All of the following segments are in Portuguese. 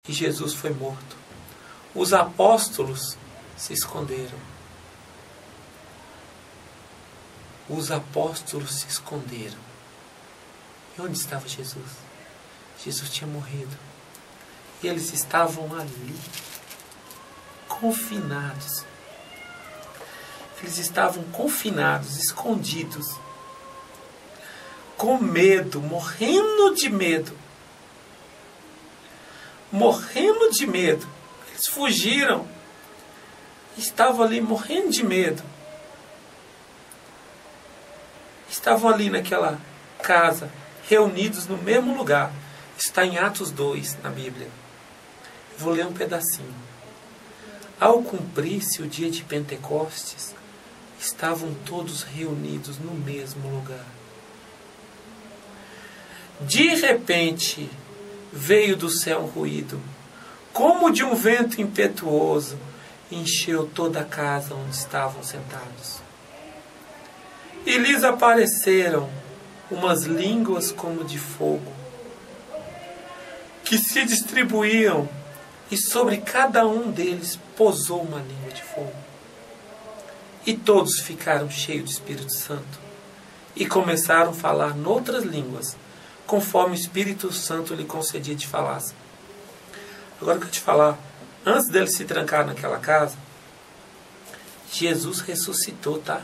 e Jesus foi morto. Os apóstolos se esconderam. Os apóstolos se esconderam. E onde estava Jesus? Jesus tinha morrido. E eles estavam ali, confinados. Eles estavam confinados, escondidos, com medo, morrendo de medo. Morrendo de medo. Eles fugiram. Estavam ali morrendo de medo. Estavam ali naquela casa, reunidos no mesmo lugar. Está em Atos 2, na Bíblia. Vou ler um pedacinho. Ao cumprir-se o dia de Pentecostes, estavam todos reunidos no mesmo lugar. De repente, veio do céu um ruído, como de um vento impetuoso, e encheu toda a casa onde estavam sentados. E lhes apareceram umas línguas como de fogo, que se distribuíam, e sobre cada um deles pousou uma língua de fogo. E todos ficaram cheios do Espírito Santo, e começaram a falar noutras línguas, conforme o Espírito Santo lhe concedia de falar. Agora eu quero te falar, antes dele se trancar naquela casa, Jesus ressuscitou, tá?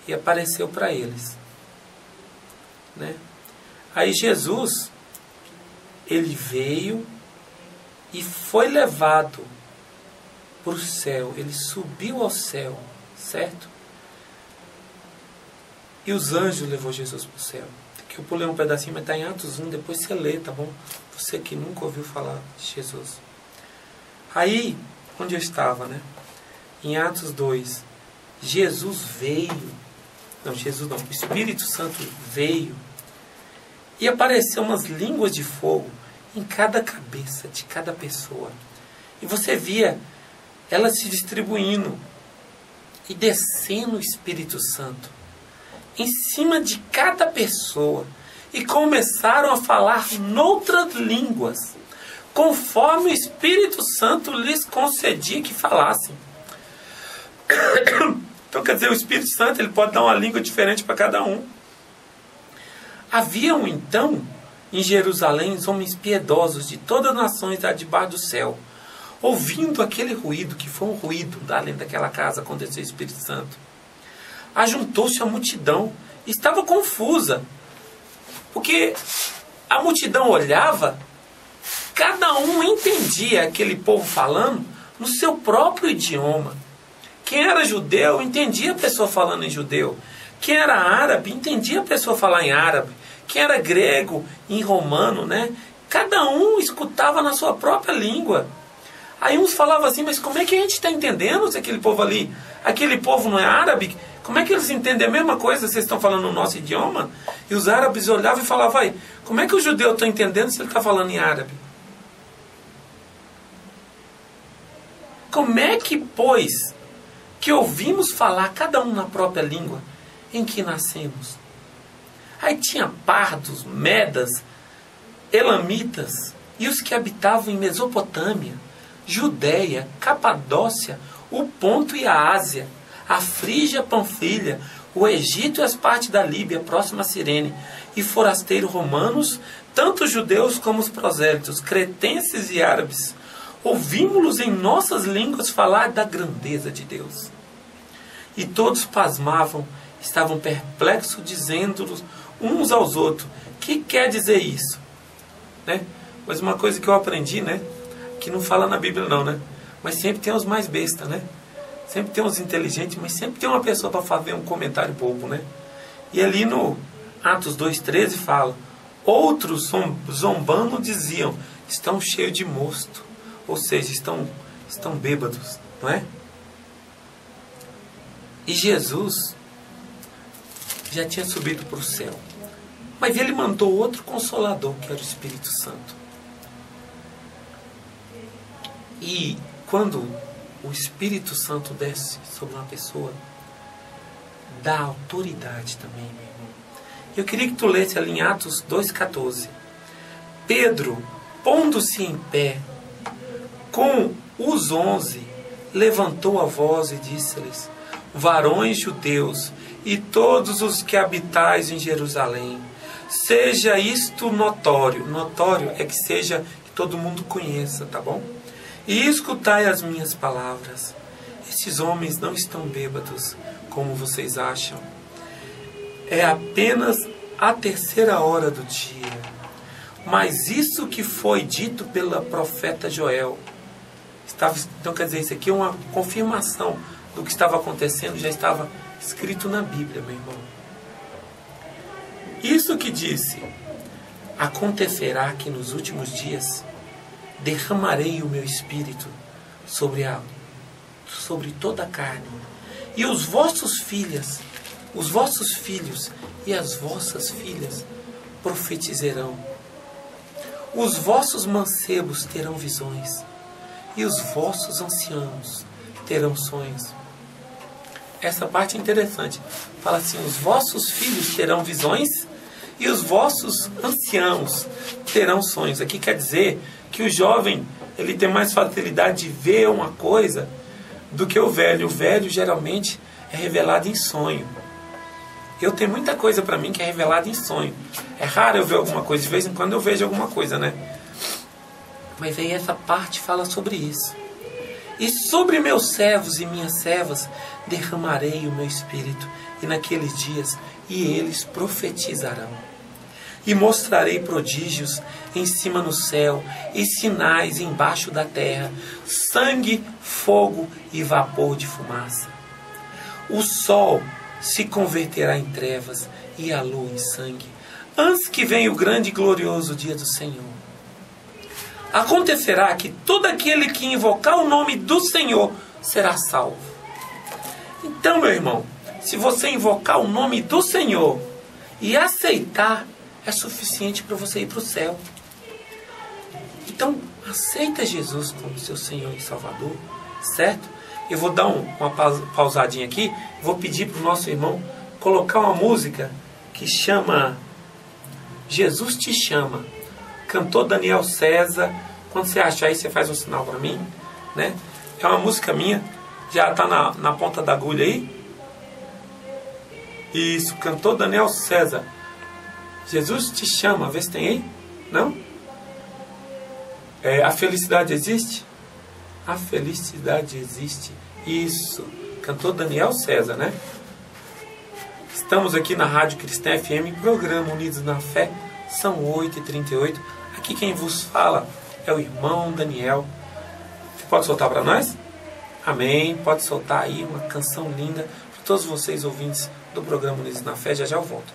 E apareceu para eles, né? Aí Jesus, ele veio e foi levado para o céu. Ele subiu ao céu, certo? E os anjos levou Jesus para o céu. Aqui eu pulei um pedacinho, mas está em Atos 1, depois você lê, tá bom? Você que nunca ouviu falar de Jesus. Aí, onde eu estava, né? Em Atos 2, Jesus veio. Não, Jesus não. O Espírito Santo veio. E apareceu umas línguas de fogo em cada cabeça de cada pessoa. E você via elas se distribuindo e descendo o Espírito Santo em cima de cada pessoa. E começaram a falar noutras línguas, conforme o Espírito Santo lhes concedia que falassem. Então, quer dizer, o Espírito Santo ele pode dar uma língua diferente para cada um. Haviam, então, em Jerusalém, homens piedosos de todas as nações debaixo do céu, ouvindo aquele ruído, que foi um ruído além daquela casa, quando desceu o Espírito Santo. Ajuntou-se a multidão, estava confusa, porque a multidão olhava, cada um entendia aquele povo falando no seu próprio idioma. Quem era judeu, entendia a pessoa falando em judeu. Quem era árabe, entendia a pessoa falar em árabe. Quem era grego, em romano, né? Cada um escutava na sua própria língua. Aí uns falavam assim, mas como é que a gente está entendendo se aquele povo ali, aquele povo não é árabe? Como é que eles entendem a mesma coisa se vocês estão falando no nosso idioma? E os árabes olhavam e falavam, vai, como é que o judeu está entendendo se ele está falando em árabe? Como é que, pois, que ouvimos falar cada um na própria língua em que nascemos? Aí tinha pardos, medas, elamitas e os que habitavam em Mesopotâmia, Judéia, Capadócia, o Ponto e a Ásia, a Frígia, Panfilha, o Egito e as partes da Líbia, próxima a Cirene, e forasteiros romanos, tanto os judeus como os prosélitos, cretenses e árabes. Ouvimos-los em nossas línguas falar da grandeza de Deus. E todos pasmavam, estavam perplexos, dizendo uns aos outros, que quer dizer isso? Né? Mas uma coisa que eu aprendi, né? Que não fala na Bíblia não, né? Mas sempre tem os mais bestas, né? Sempre tem uns inteligentes, mas sempre tem uma pessoa para fazer um comentário bobo, né? E ali no Atos 2,13 fala, outros zombando diziam, estão cheios de mosto. Ou seja, estão bêbados, não é? E Jesus já tinha subido para o céu. Mas ele mandou outro consolador, que era o Espírito Santo. E quando o Espírito Santo desce sobre uma pessoa, dá autoridade também, meu irmão. Eu queria que tu lesse ali em Atos 2,14. Pedro, pondo-se em pé, Com os 11, levantou a voz e disse-lhes: varões judeus e todos os que habitais em Jerusalém, seja isto notório. Notório é que seja que todo mundo conheça, tá bom? E escutai as minhas palavras. Estes homens não estão bêbados, como vocês acham. É apenas a 3ª hora do dia. Mas isso que foi dito pela profeta Joel, então quer dizer, isso aqui é uma confirmação do que estava acontecendo, já estava escrito na Bíblia, meu irmão. Isso que disse: acontecerá que nos últimos dias derramarei o meu espírito sobre toda a carne, e os vossos filhos e as vossas filhas profetizarão. Os vossos mancebos terão visões, e os vossos anciãos terão sonhos. Essa parte é interessante. Fala assim: os vossos filhos terão visões e os vossos anciãos terão sonhos. Aqui quer dizer que o jovem ele tem mais facilidade de ver uma coisa do que o velho. O velho geralmente é revelado em sonho. Eu tenho muita coisa para mim que é revelada em sonho. É raro eu ver alguma coisa, de vez em quando eu vejo alguma coisa, né? Mas aí essa parte fala sobre isso. E sobre meus servos e minhas servas derramarei o meu espírito, e naqueles dias, e eles profetizarão. E mostrarei prodígios em cima no céu, e sinais embaixo da terra, sangue, fogo e vapor de fumaça. O sol se converterá em trevas e a lua em sangue, antes que venha o grande e glorioso dia do Senhor. Acontecerá que todo aquele que invocar o nome do Senhor será salvo. Então, meu irmão, se você invocar o nome do Senhor e aceitar, é suficiente para você ir para o céu. Então, aceita Jesus como seu Senhor e Salvador, certo? Eu vou dar uma pausadinha aqui, vou pedir para o nosso irmão colocar uma música que chama Jesus Te Chama. Cantor Daniel César. Quando você achar aí, você faz um sinal para mim, né? É uma música minha, já está na ponta da agulha aí. Isso, cantor Daniel César. Jesus Te Chama, vê se tem aí. Não? A felicidade existe? A felicidade existe. Isso, cantor Daniel César, né? Estamos aqui na Rádio Cristã FM, programa Unidos na Fé. São 8h38. Aqui quem vos fala é o irmão Daniel. Você pode soltar para nós? Amém. Pode soltar aí uma canção linda para todos vocês ouvintes do programa Unidos na Fé. Já já eu volto.